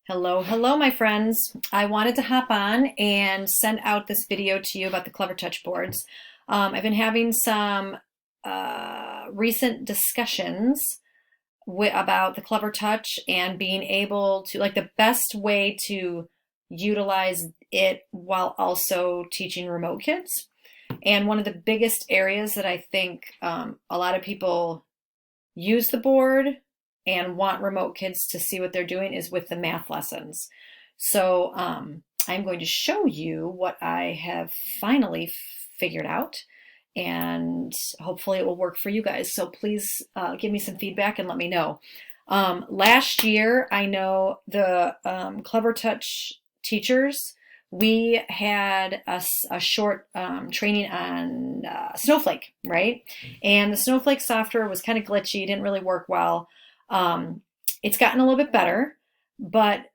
Hello, hello, my friends. I wanted to hop on and send out this video to you about the CleverTouch boards. I've been having some recent discussions about the CleverTouch and being able to, like, the best way to utilize it while also teaching remote kids. And one of the biggest areas that I think a lot of people use the board and want remote kids to see what they're doing is with the math lessons. So I'm going to show you what I have finally figured out, and hopefully it will work for you guys. So please give me some feedback and let me know. Last year, I know the CleverTouch teachers, we had a short training on Snowflake, right? And the Snowflake software was kind of glitchy, didn't really work well. It's gotten a little bit better, but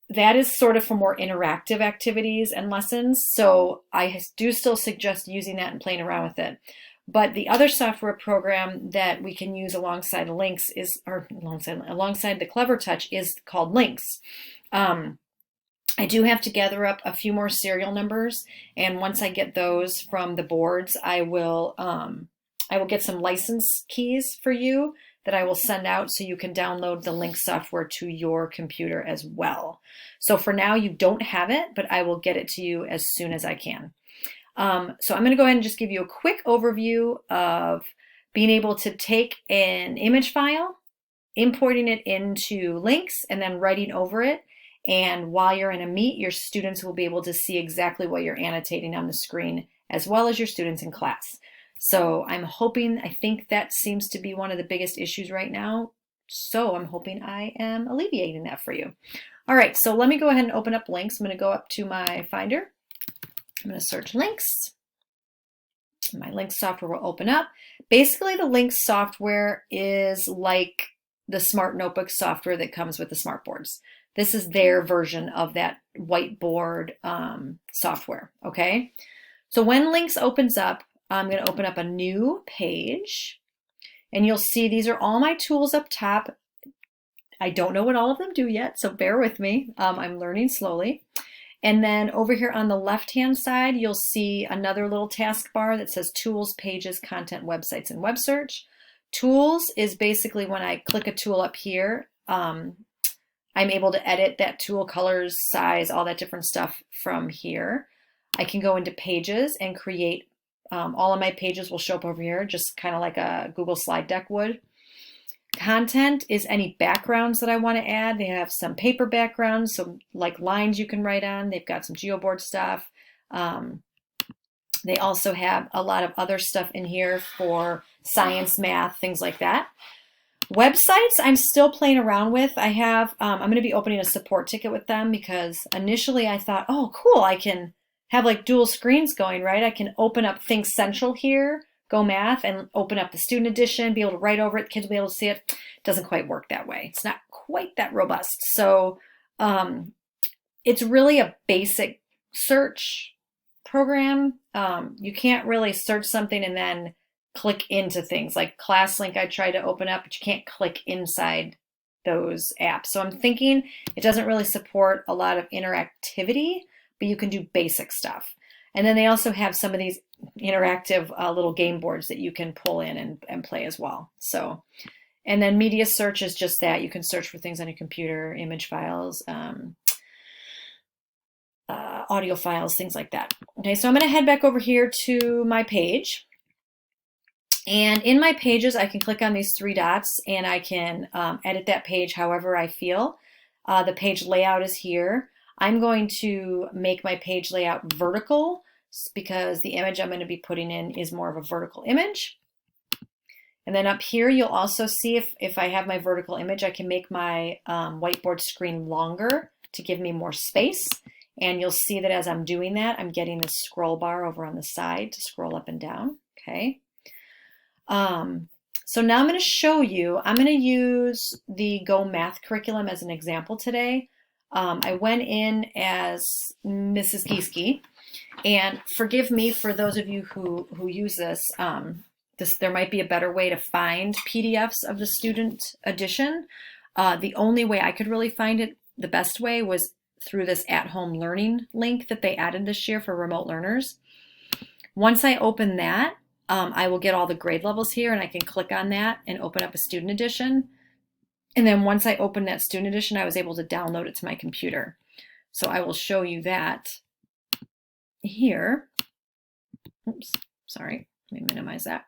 that is sort of for more interactive activities and lessons. So I do still suggest using that and playing around with it. But the other software program that we can use alongside Lynx is, or alongside the CleverTouch, is called Lynx. I do have to gather up a few more serial numbers, and once I get those from the boards, I will get some license keys for you that I will send out so you can download the Lynx software to your computer as well. So for now, you don't have it, but I will get it to you as soon as I can. So I'm going to go ahead and just give you a quick overview of being able to take an image file, importing it into Lynx, and then writing over it. And while you're in a meet, your students will be able to see exactly what you're annotating on the screen, as well as your students in class. So I think that seems to be one of the biggest issues right now. So I'm hoping I am alleviating that for you. All right, so let me go ahead and open up Lynx. I'm going to go up to my Finder. I'm going to search Lynx. My Lynx software will open up. Basically, the Lynx software is like the Smart Notebook software that comes with the smart boards. This is their version of that whiteboard software, okay? So when Lynx opens up, I'm going to open up a new page, and you'll see these are all my tools up top. I don't know what all of them do yet, so bear with me. I'm learning slowly. And then over here on the left-hand side, you'll see another little taskbar that says Tools, Pages, Content, Websites, and Web Search. Tools is basically when I click a tool up here, I'm able to edit that tool, colors, size, all that different stuff from here. I can go into Pages and create, all of my pages will show up over here, just kind of like a Google slide deck would. Content is any backgrounds that I want to add. They have some paper backgrounds, so like lines you can write on. They've got some geoboard stuff. They also have a lot of other stuff in here for science, math, things like that. Websites, I'm still playing around with. I'm going to be opening a support ticket with them because initially I thought, oh, cool, I can have like dual screens going, right? I can open up Think Central here, Go Math, and open up the student edition, be able to write over it, kids will be able to see it. It doesn't quite work that way. It's not quite that robust. So it's really a basic search program. You can't really search something and then click into things. Like ClassLink I tried to open up, but you can't click inside those apps. So I'm thinking it doesn't really support a lot of interactivity, but you can do basic stuff. And then they also have some of these interactive little game boards that you can pull in and play as well. So, and then media search is just that. You can search for things on your computer, image files, audio files, things like that. Okay, so I'm going to head back over here to my page. And in my pages, I can click on these three dots and I can edit that page however I feel. The page layout is here. I'm going to make my page layout vertical because the image I'm going to be putting in is more of a vertical image. And then up here, you'll also see if I have my vertical image, I can make my whiteboard screen longer to give me more space. And you'll see that as I'm doing that, I'm getting this scroll bar over on the side to scroll up and down, okay? So now I'm going to show you, I'm going to use the Go Math curriculum as an example today. I went in as Mrs. Gieske, and forgive me for those of you who use this, there might be a better way to find PDFs of the student edition. The only way I could really find it the best way was through this at-home learning link that they added this year for remote learners. Once I open that, I will get all the grade levels here, and I can click on that and open up a student edition. And then once I opened that student edition, I was able to download it to my computer. So I will show you that here. Oops, sorry, let me minimize that.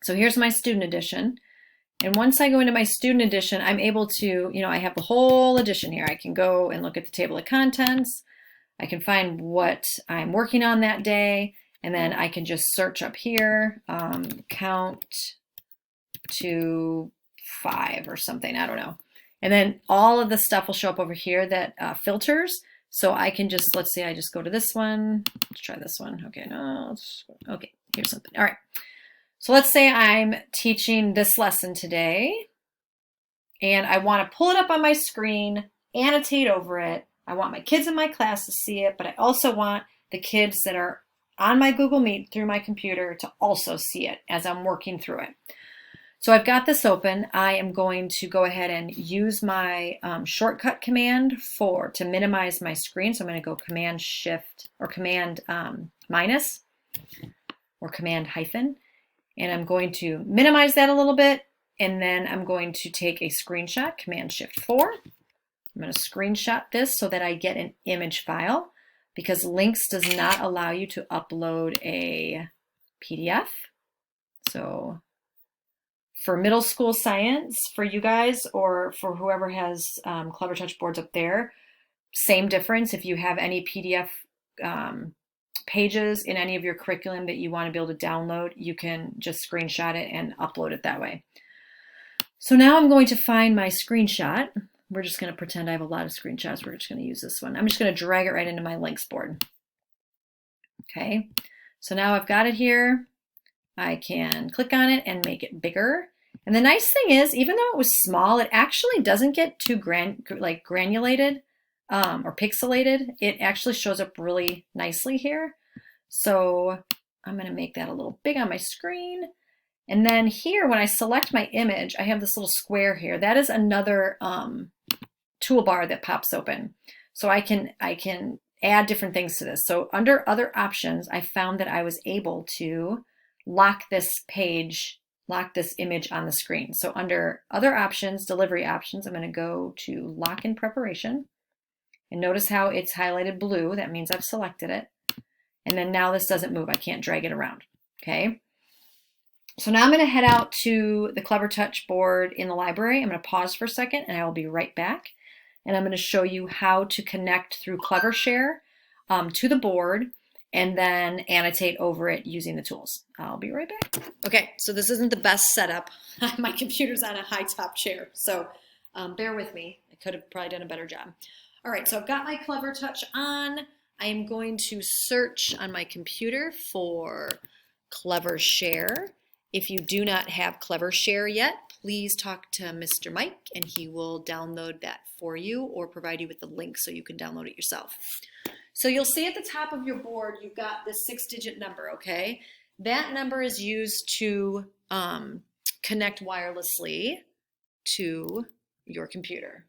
So here's my student edition. And once I go into my student edition, I'm able to, I have the whole edition here. I can go and look at the table of contents. I can find what I'm working on that day. And then I can just search up here, count to 5 or something, I don't know. And then all of the stuff will show up over here that filters. So I can just, let's say I just go to this one. Let's try this one. Okay, no, okay, here's something. All right. So let's say I'm teaching this lesson today and I want to pull it up on my screen, annotate over it. I want my kids in my class to see it, but I also want the kids that are on my Google Meet through my computer to also see it as I'm working through it. So I've got this open. I am going to go ahead and use my shortcut command to minimize my screen. So I'm going to go Command Shift or Command minus or Command hyphen. And I'm going to minimize that a little bit. And then I'm going to take a screenshot, Command Shift 4. I'm going to screenshot this so that I get an image file, because Lynx does not allow you to upload a PDF. So for middle school science, for you guys or for whoever has CleverTouch boards up there, same difference. If you have any PDF pages in any of your curriculum that you want to be able to download, you can just screenshot it and upload it that way. So now I'm going to find my screenshot. We're just going to pretend I have a lot of screenshots. We're just going to use this one. I'm just going to drag it right into my Lynx board. Okay, so now I've got it here. I can click on it and make it bigger. And the nice thing is, even though it was small, it actually doesn't get too granulated or pixelated. It actually shows up really nicely here. So I'm going to make that a little big on my screen. And then here, when I select my image, I have this little square here. That is another toolbar that pops open. So I can add different things to this. So under other options, I found that I was able to lock this page, lock this image on the screen. So under other options, delivery options, I'm going to go to lock in preparation. And notice how it's highlighted blue. That means I've selected it. And then now this doesn't move. I can't drag it around. Okay. So now I'm going to head out to the CleverTouch board in the library. I'm going to pause for a second and I will be right back. And I'm going to show you how to connect through CleverShare to the board and then annotate over it using the tools. I'll be right back. Okay, so this isn't the best setup. My computer's on a high top chair, so bear with me. I could have probably done a better job. All right, so I've got my CleverTouch on. I am going to search on my computer for CleverShare. If you do not have CleverShare yet, please talk to Mr. Mike and he will download that for you or provide you with the link so you can download it yourself. So you'll see at the top of your board, you've got this 6-digit number, okay? That number is used to connect wirelessly to your computer.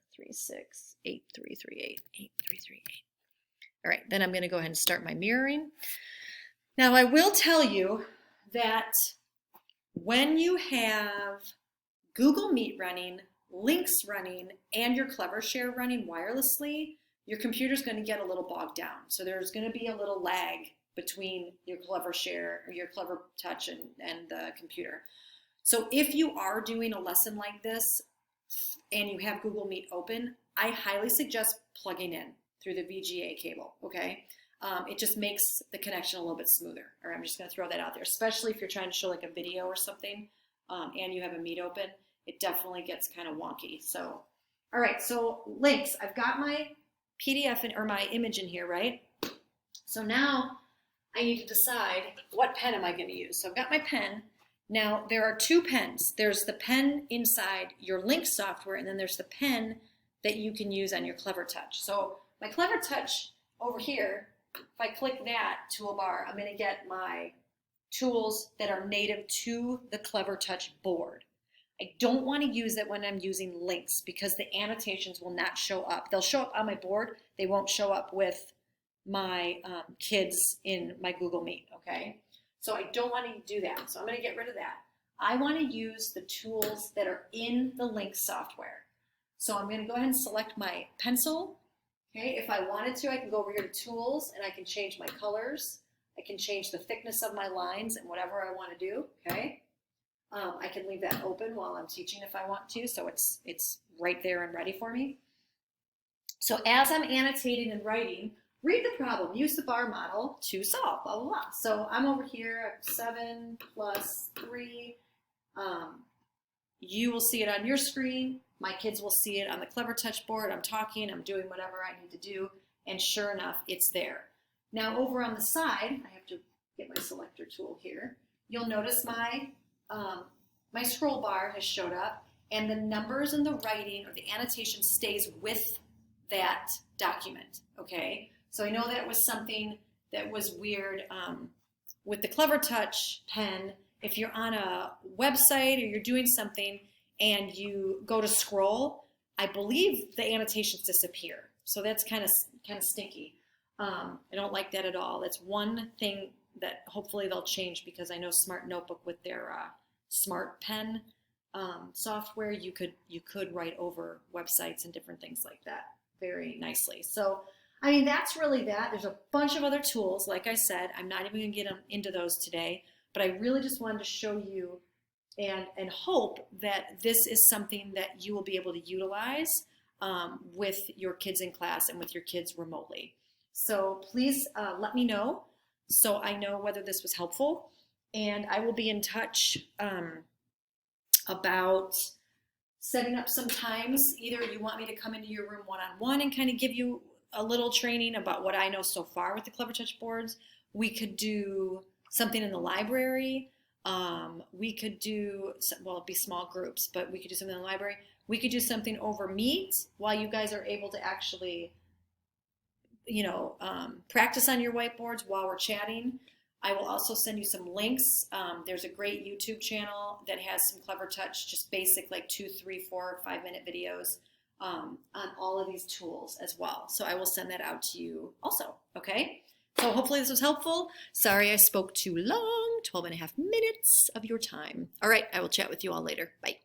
3683388338. All right, then I'm going to go ahead and start my mirroring. Now I will tell you that when you have Google Meet running, Lynx running, and your CleverShare running wirelessly, your computer's going to get a little bogged down. So there's going to be a little lag between your CleverShare or your CleverTouch and the computer. So if you are doing a lesson like this and you have Google Meet open, I highly suggest plugging in through the VGA cable, okay? It just makes the connection a little bit smoother. All right, I'm just going to throw that out there, especially if you're trying to show like a video or something and you have a Meet open. It definitely gets kind of wonky. So, all right, so Lynx, I've got my PDF or my image in here, right? So now I need to decide what pen am I going to use. So I've got my pen. Now there are two pens. There's the pen inside your Lynx software, and then there's the pen that you can use on your CleverTouch. So my CleverTouch over here, if I click that toolbar, I'm going to get my tools that are native to the CleverTouch board. I don't want to use it when I'm using Lynx because the annotations will not show up. They'll show up on my board. They won't show up with my kids in my Google Meet, okay? So I don't want to do that. So I'm going to get rid of that. I want to use the tools that are in the Lynx software. So I'm going to go ahead and select my pencil. Okay, if I wanted to, I can go over here to tools and I can change my colors. I can change the thickness of my lines and whatever I want to do, okay? I can leave that open while I'm teaching if I want to, so it's right there and ready for me. So as I'm annotating and writing, read the problem, use the bar model to solve, blah, blah, blah. So I'm over here at 7 plus 3. You will see it on your screen. My kids will see it on the CleverTouch board. I'm talking, I'm doing whatever I need to do, and sure enough, it's there. Now over on the side, I have to get my selector tool here. You'll notice my scroll bar has showed up, and the numbers and the writing or the annotation stays with that document, okay? So I know that was something that was weird with the CleverTouch pen. If you're on a website or you're doing something and you go to scroll, I believe the annotations disappear. So that's kind of stinky. I don't like that at all. That's one thing that hopefully they'll change, because I know Smart Notebook with their Smart Pen software, you could write over websites and different things like that very nicely. So I mean, that's really that. There's a bunch of other tools. Like I said, I'm not even going to get into those today, but I really just wanted to show you and hope that this is something that you will be able to utilize with your kids in class and with your kids remotely. So please let me know so I know whether this was helpful, and I will be in touch about setting up some times. Either you want me to come into your room one-on-one and kind of give you a little training about what I know so far with the CleverTouch boards. We could do something in the library. We could do, well, it'd be small groups, but we could do something in the library. We could do something over Meet while you guys are able to actually, practice on your whiteboards while we're chatting. I will also send you some links. There's a great YouTube channel that has some CleverTouch, just basic like 2, 3, 4, 5-minute videos on all of these tools as well. So I will send that out to you also, okay? So hopefully this was helpful. Sorry I spoke too long, 12 and a half minutes of your time. All right, I will chat with you all later. Bye.